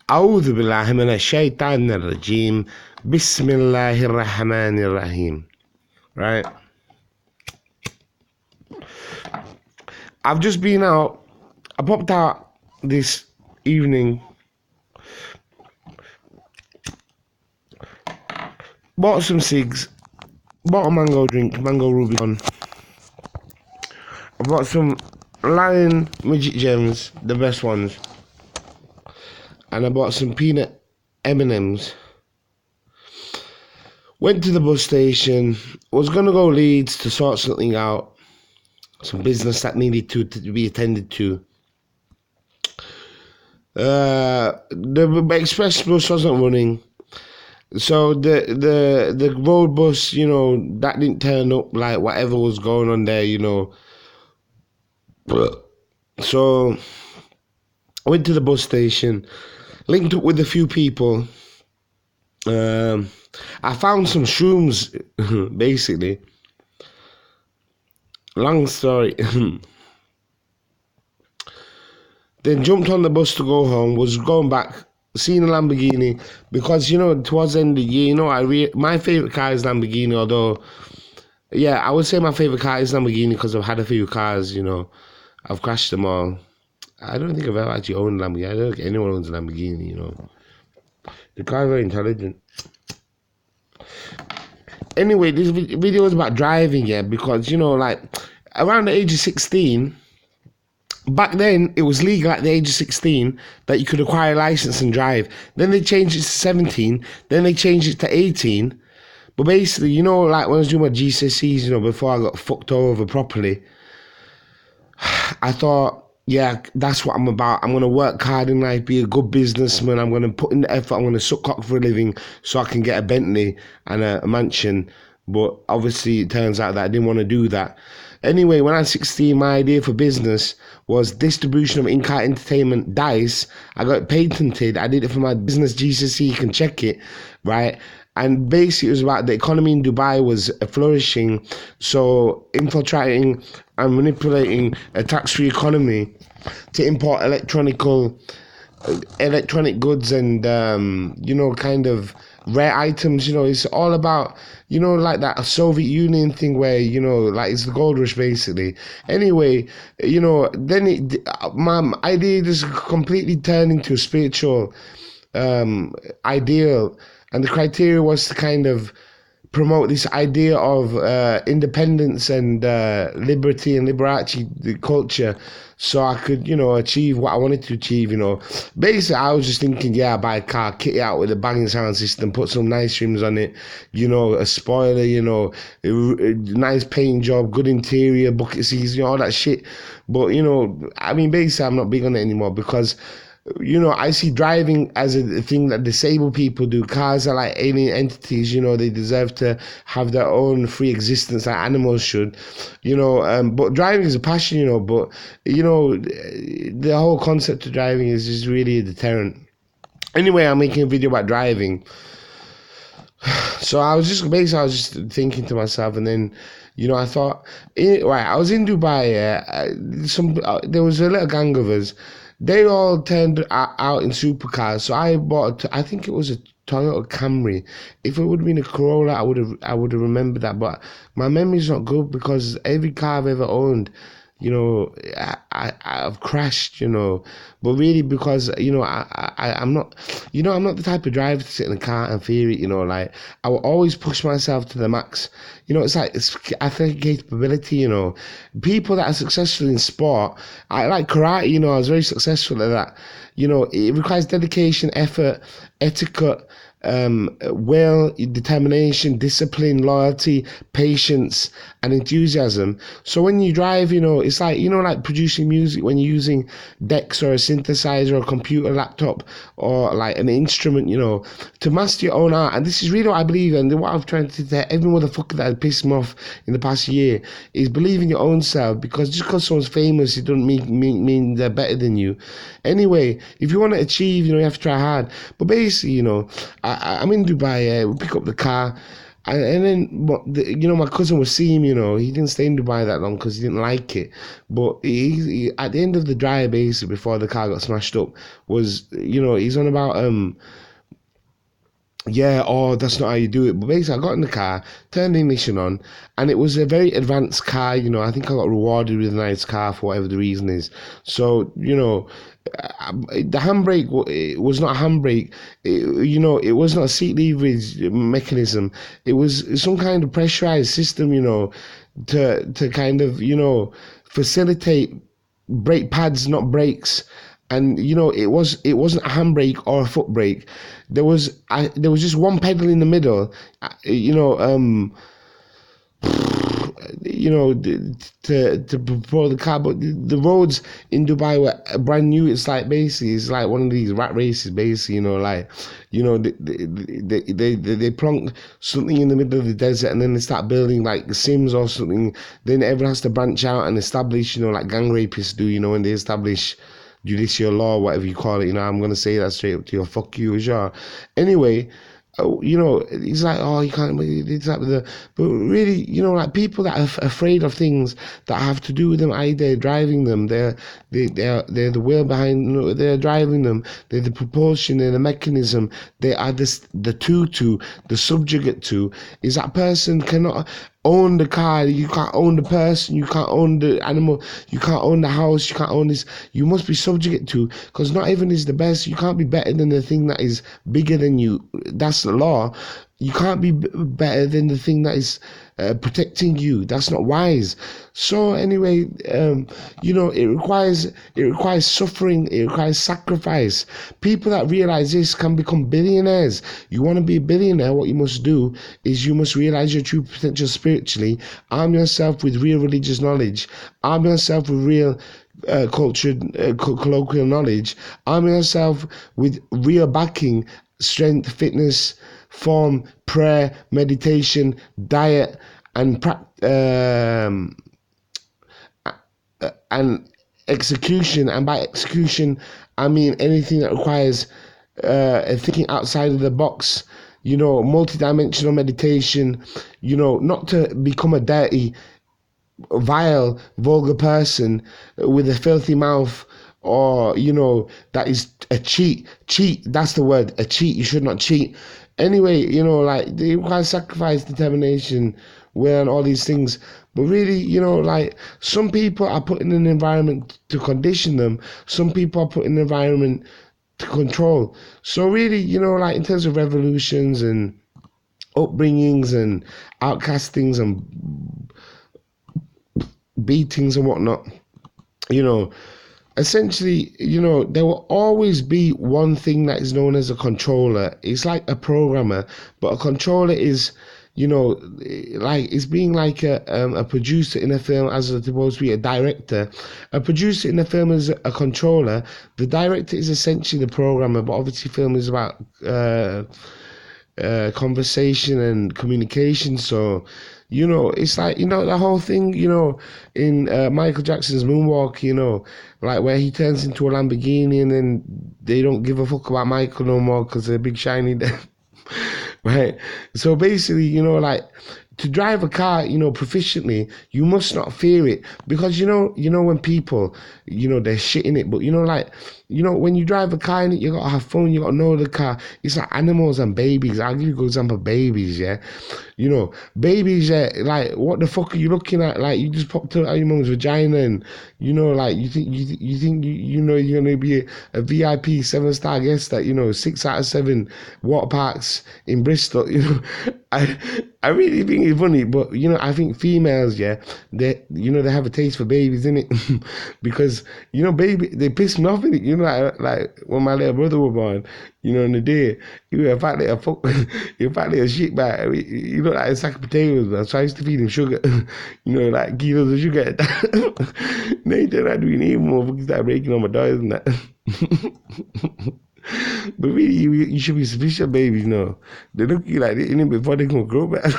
أعوذ بالله من الشيطان الرجيم. بسم الله الرحمن الرحيم. Right? I've just been out. I popped out this evening. Bought some cigs. Bought a mango drink, mango Rubicon. I bought some Lion Midget Gems, the best ones. And I bought some peanut M&Ms. Went to the bus station. Was going to go Leeds to sort something out. Some business that needed to be attended to. The express bus wasn't running. So the road bus, that didn't turn up, like whatever was going on there, So I went to the bus station, linked up with a few people. I found some shrooms, basically. Long story. Then jumped on the bus to go home, was going back, seen a Lamborghini, because, towards the end of the year, my favourite car is Lamborghini, although, yeah, I would say my favourite car is Lamborghini because I've had a few cars, I've crashed them all. I don't think I've ever actually owned a Lamborghini. I don't think anyone owns a Lamborghini, The car is very intelligent. Anyway, this video is about driving, yeah, because, around the age of 16, back then, it was legal at the age of 16 that you could acquire a license and drive. Then they changed it to 17. Then they changed it to 18. But basically, when I was doing my GCSEs, before I got fucked over properly, I thought, yeah, that's what I'm about. I'm going to work hard in life, be a good businessman. I'm going to put in the effort. I'm going to suck cock for a living so I can get a Bentley and a mansion. But obviously, it turns out that I didn't want to do that. Anyway, when I was 16, my idea for business was distribution of in-car entertainment dice. I got it patented. I did it for my business GCSE. You can check it, right? And basically, it was about the economy in Dubai was flourishing. So infiltrating and manipulating a tax-free economy to import electronic goods and, kind of rare items. It's all about, like that Soviet Union thing where, like it's the gold rush basically. Anyway, then my idea just completely turned into a spiritual ideal. And the criteria was to kind of promote this idea of independence and liberty and Liberace culture, so I could, achieve what I wanted to achieve, Basically, I was just thinking, yeah, I'll buy a car, kit it out with a banging sound system, put some nice rims on it, a spoiler, a nice paint job, good interior, bucket seats, all that shit. But, basically, I'm not big on it anymore because I see driving as a thing that disabled people do. Cars are like alien entities, they deserve to have their own free existence like animals should, but driving is a passion, but, the whole concept of driving is just really a deterrent. Anyway, I'm making a video about driving. So I was just thinking to myself, and then, I thought, right, I was in Dubai, there was a little gang of us. They all turned out in supercars, so I bought. I think it was a Toyota Camry. If it would have been a Corolla, I would have remembered that. But my memory's not good because every car I've ever owned, I've crashed. But really because I'm not, I'm not the type of driver to sit in a car and fear it. Like I will always push myself to the max. It's like athletic capability. People that are successful in sport, I like karate. I was very successful at that. It requires dedication, effort, etiquette, will, determination, discipline, loyalty, patience, and enthusiasm. So when you drive, it's like, like producing music when you're using decks or a synthesizer or a computer laptop or like an instrument, to master your own art. And this is really what I believe, and what I've tried to tell every motherfucker that had pissed me off in the past year is believe in your own self, because just because someone's famous, it doesn't mean they're better than you. Anyway, if you want to achieve, you have to try hard. But basically, I'm in Dubai, we pick up the car. And then, my cousin was seeing him. He didn't stay in Dubai that long because he didn't like it. But at the end of the drive, basically, before the car got smashed up, was he's on about yeah, oh, that's not how you do it. But basically, I got in the car, turned the ignition on, and it was a very advanced car. I think I got rewarded with a nice car for whatever the reason is. So, the handbrake it was not a handbrake. It was not a seat leverage mechanism. It was some kind of pressurized system, to kind of, facilitate brake pads, not brakes. And it wasn't a handbrake or a foot brake. There was just one pedal in the middle. You know, to propel the car. But the roads in Dubai were brand new. It's like one of these rat races, basically. They plonk something in the middle of the desert, and then they start building like Sims or something. Then everyone has to branch out and establish, like gang rapists do. When they establish judicial law, whatever you call it. I'm gonna say that straight up to you. Fuck you, sure. Anyway, it's like, oh, you can't. It's like but really, like people that are afraid of things that have to do with them. They're driving them. They're the wheel behind. They're driving them. They're the propulsion. They're the mechanism. They are the tutu, the subjugate to. Is that person cannot own the car, you can't own the person, you can't own the animal, you can't own the house, you can't own this. You must be subject to, because not even is the best. You can't be better than the thing that is bigger than you. That's the law. You can't be better than the thing that is protecting you. That's not wise. So anyway, it requires suffering. It requires sacrifice. People that realize this can become billionaires. You want to be a billionaire? What you must do is you must realize your true potential spiritually. Arm yourself with real religious knowledge. Arm yourself with real colloquial knowledge. Arm yourself with real backing, strength, fitness, form, prayer, meditation, diet, and and execution. And by execution, I mean anything that requires thinking outside of the box. Multidimensional meditation. Not to become a dirty, vile, vulgar person with a filthy mouth, or that is a cheat. That's the word, a cheat. You should not cheat. Anyway, like they require sacrifice, determination, will, and all these things. But really, like some people are put in an environment to condition them. Some people are put in an environment to control. So really, like in terms of revolutions and upbringings and outcastings and beatings and whatnot, essentially, there will always be one thing that is known as a controller. It's like a programmer, but a controller is, like it's being like a producer in a film as opposed to be a director. A producer in a film is a controller. The director is essentially the programmer, but obviously film is about conversation and communication. So it's like, the whole thing, in Michael Jackson's Moonwalk, like where he turns into a Lamborghini and then they don't give a fuck about Michael no more because they're big shiny right? So basically, like to drive a car, proficiently, you must not fear it, because when people, they're shitting it, but like, when you drive a car in it, you gotta have fun, you gotta know the car. It's like animals and babies. I'll give you a good example of babies, yeah. Babies, yeah, like what the fuck are you looking at? Like you just popped out your mom's vagina and like you think you're gonna be a VIP 7-star guest at 6 out of 7 water parks in Bristol. I really think it's funny, but I think females, yeah, they have a taste for babies, innit? Because baby, they piss me off, innit? Like when my little brother was born, in the day, he was a fat little shit bag. He looked like a sack of potatoes, man. So I used to feed him sugar, like kilos of sugar. They turned out doing even more, fucking started breaking on my doors and that. But really, you should be sufficient babies, They look at you like this, innit, before they can grow back.